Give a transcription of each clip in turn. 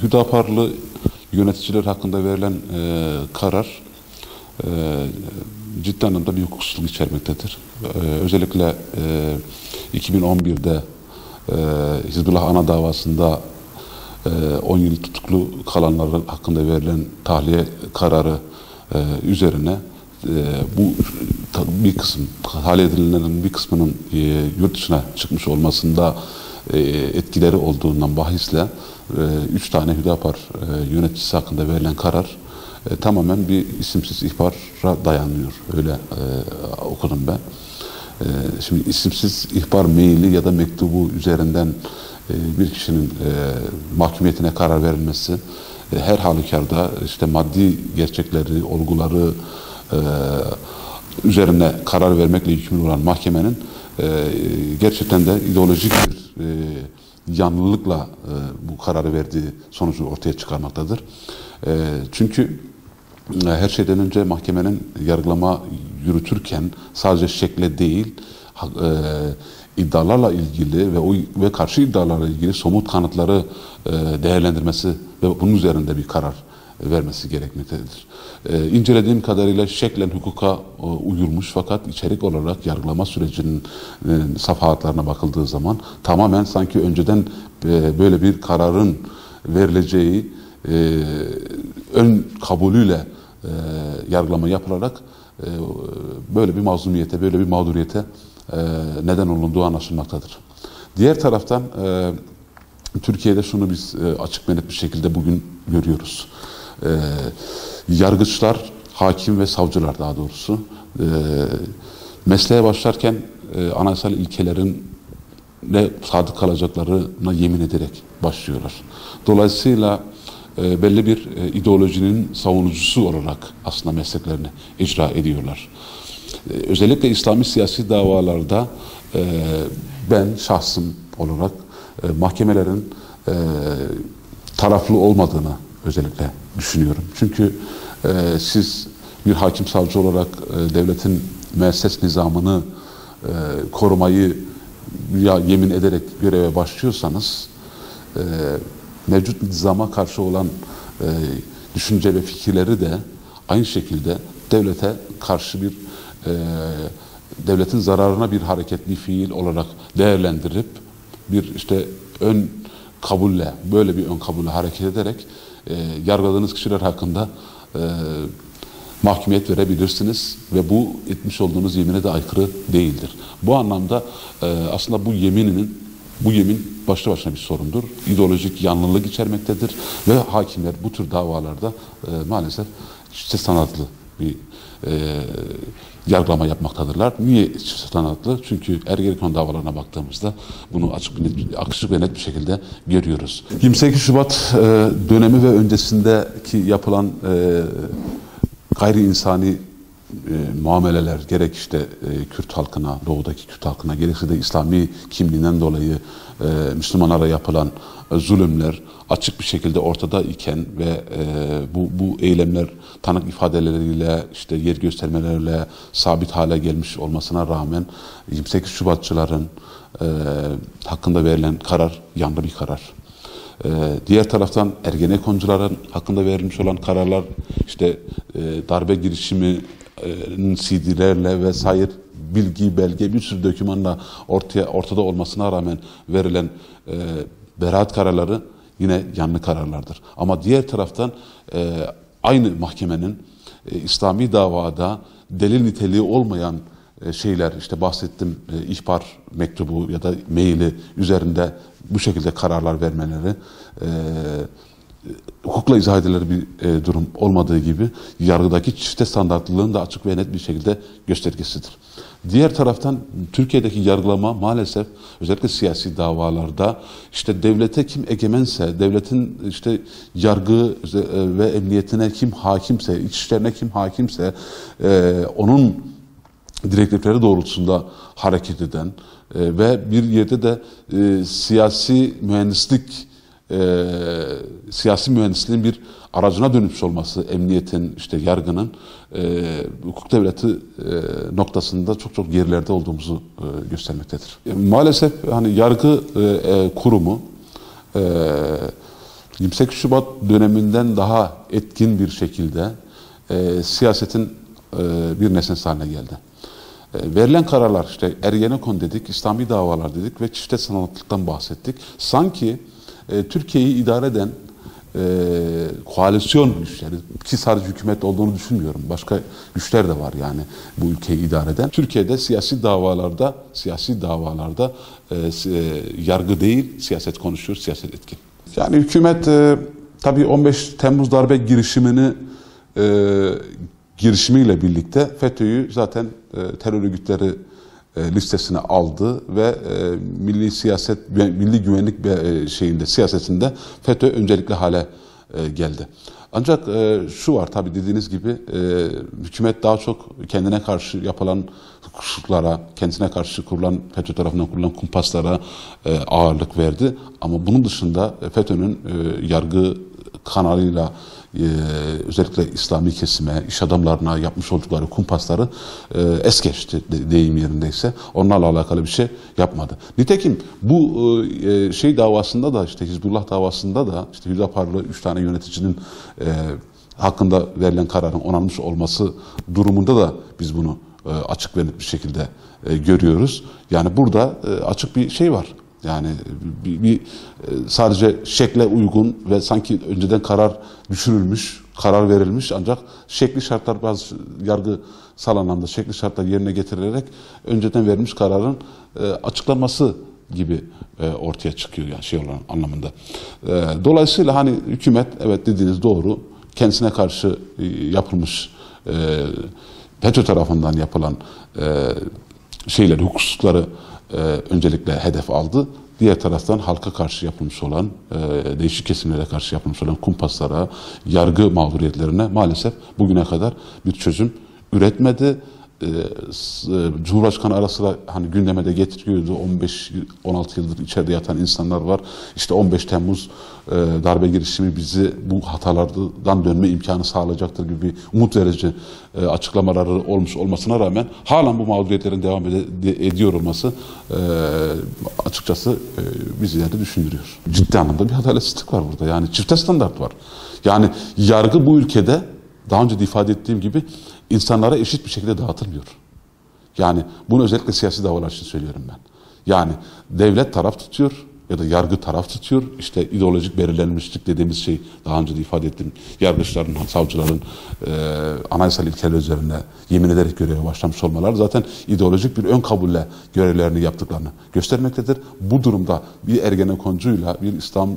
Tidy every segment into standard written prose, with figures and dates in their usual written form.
Hüdaparlı yöneticiler hakkında verilen karar ciddi anlamda bir hukuksuzluk içermektedir. Özellikle 2011'de Hizbullah ana davasında 10 yıl tutuklu kalanların hakkında verilen tahliye kararı üzerine bu bir kısım, tahliye edilenlerin bir kısmının yurt dışına çıkmış olmasında etkileri olduğundan bahisle 3 tane Hüdapar yöneticisi hakkında verilen karar tamamen bir isimsiz ihbara dayanıyor. Öyle okudum ben. Şimdi isimsiz ihbar maili ya da mektubu üzerinden bir kişinin mahkumiyetine karar verilmesi her halükarda işte maddi gerçekleri, olguları üzerine karar vermekle yükümlü olan mahkemenin gerçekten de ideolojik bir yanlılıkla bu kararı verdiği sonucu ortaya çıkarmaktadır. Çünkü her şeyden önce mahkemenin yargılama yürütürken sadece şekle değil, iddialarla ilgili ve karşı iddialarla ilgili somut kanıtları değerlendirmesi ve bunun üzerinde bir karar vermesi gerekmektedir. İncelediğim kadarıyla şeklen hukuka uyulmuş fakat içerik olarak yargılama sürecinin safhatlarına bakıldığı zaman tamamen sanki önceden böyle bir kararın verileceği ön kabulüyle yargılama yapılarak böyle bir mazlumiyete, böyle bir mağduriyete neden olunduğu anlaşılmaktadır. Diğer taraftan Türkiye'de şunu biz açık ve net bir şekilde bugün görüyoruz. Yargıçlar, hakim ve savcılar daha doğrusu mesleğe başlarken anayasal ilkelerin ne sadık kalacaklarına yemin ederek başlıyorlar. Dolayısıyla belli bir ideolojinin savunucusu olarak aslında mesleklerini icra ediyorlar. Özellikle İslami siyasi davalarda ben şahsım olarak mahkemelerin taraflı olmadığını özellikle düşünüyorum. Çünkü siz bir hakim savcı olarak devletin müesses nizamını korumayı yemin ederek göreve başlıyorsanız mevcut nizama karşı olan düşünce ve fikirleri de aynı şekilde devlete karşı bir devletin zararına bir hareket, bir fiil olarak değerlendirip bir işte ön kabulle, böyle bir ön kabulle hareket ederek yargıladığınız kişiler hakkında mahkumiyet verebilirsiniz ve bu etmiş olduğunuz yemine de aykırı değildir. Bu anlamda aslında bu yemin başlı başına bir sorundur. İdeolojik yanlılık içermektedir ve hakimler bu tür davalarda maalesef çifte standartlı bir yargılama yapmaktadırlar. Niye çifte standartlı? Çünkü Ergenekon davalarına baktığımızda bunu açık ve net bir şekilde görüyoruz. 28 Şubat dönemi ve öncesindeki yapılan gayri insani muameleler gerek işte Kürt halkına, doğudaki Kürt halkına gerekse de İslami kimliğinden dolayı Müslümanlara yapılan zulümler açık bir şekilde ortada iken ve bu eylemler tanık ifadeleriyle işte yer göstermelerle sabit hale gelmiş olmasına rağmen 28 Şubatçıların hakkında verilen karar yanlı bir karar. Diğer taraftan Ergenekoncuların hakkında verilmiş olan kararlar işte darbe girişiminin CD'lerle vesaire bilgi, belge bir sürü dokümanla ortada olmasına rağmen verilen beraat kararları yine yanlı kararlardır. Ama diğer taraftan aynı mahkemenin İslami davada delil niteliği olmayan şeyler işte bahsettim ihbar mektubu ya da maili üzerinde bu şekilde kararlar vermeleri hukukla izah edilir bir durum olmadığı gibi yargıdaki çifte standartlılığın da açık ve net bir şekilde göstergesidir. Diğer taraftan Türkiye'deki yargılama maalesef özellikle siyasi davalarda işte devlete kim egemense, devletin işte yargı ve emniyetine kim hakimse, iç işlerine kim hakimse onun direktifleri doğrultusunda hareket eden ve bir yerde de siyasi mühendisliğin bir aracına dönüşmüş olması emniyetin, işte yargının hukuk devleti noktasında çok gerilerde olduğumuzu göstermektedir. Maalesef hani yargı kurumu 28 Şubat döneminden daha etkin bir şekilde siyasetin bir nesnesi haline geldi. Verilen kararlar, işte Ergenekon dedik, İslami davalar dedik ve çifte sanatlıktan bahsettik. Sanki Türkiye'yi idare eden koalisyon güçleri, ki sadece hükümet olduğunu düşünmüyorum. Başka güçler de var yani bu ülkeyi idare eden. Türkiye'de siyasi davalarda yargı değil, siyaset konuşuyor, siyaset etkin. Yani hükümet tabii 15 Temmuz darbe girişimiyle birlikte FETÖ'yü zaten terör örgütleri listesine aldı ve milli güvenlik siyasetinde FETÖ öncelikli hale geldi. Ancak şu var tabii, dediğiniz gibi hükümet daha çok kendine karşı yapılan hukukçuluklara, kendisine karşı kurulan, FETÖ tarafından kurulan kumpaslara ağırlık verdi. Ama bunun dışında FETÖ'nün yargı kanalıyla özellikle İslami kesime, iş adamlarına yapmış oldukları kumpasları es geçti, deyim yerindeyse. Onlarla alakalı bir şey yapmadı. Nitekim bu davasında da, işte Hizbullah davasında da, işte Hüdaparlı 3 tane yöneticinin hakkında verilen kararın onanmış olması durumunda da biz bunu açık ve net bir şekilde görüyoruz. Yani burada açık bir şey var. Yani sadece şekle uygun ve sanki önceden karar düşürülmüş, karar verilmiş, ancak şekli şartlar, bazı yargısal anlamda şekli şartlar yerine getirilerek önceden verilmiş kararın açıklanması gibi ortaya çıkıyor, yani şey olan anlamında. Dolayısıyla hani hükümet, evet dediğiniz doğru, kendisine karşı yapılmış, FETÖ tarafından yapılan hukuksuzlukları öncelikle hedef aldı. Diğer taraftan halka karşı yapılmış olan, değişik kesimlere karşı yapılmış olan kumpaslara, yargı mağduriyetlerine maalesef bugüne kadar bir çözüm üretmedi. Cumhurbaşkanı ara sıra hani gündeme de getiriyordu. 15-16 yıldır içeride yatan insanlar var. İşte 15 Temmuz darbe girişimi bizi bu hatalardan dönme imkanı sağlayacaktır gibi bir umut verici açıklamaları olmuş olmasına rağmen halen bu mağduriyetlerin devam ediyor olması açıkçası bizleri de düşündürüyor. Ciddi anlamda bir adaletsizlik var burada. Yani çifte standart var. Yani yargı bu ülkede, daha önce de ifade ettiğim gibi, insanlara eşit bir şekilde dağıtılmıyor. Yani bunu özellikle siyasi davalar için söylüyorum ben. Yani devlet taraf tutuyor ya da yargı taraf tutuyor. İşte ideolojik belirlenmişlik dediğimiz şey, daha önce de ifade ettiğim, yargıçların, savcıların anayasal ilkeler üzerine yemin ederek göreve başlamış olmaları zaten ideolojik bir ön kabulle görevlerini yaptıklarını göstermektedir. Bu durumda bir Ergenekon'cuyla bir İslam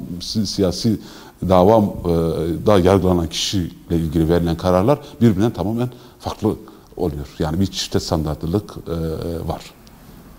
siyasi davada yargılanan kişiyle ilgili verilen kararlar birbirinden tamamen farklı oluyor. Yani bir çifte standartlılık var.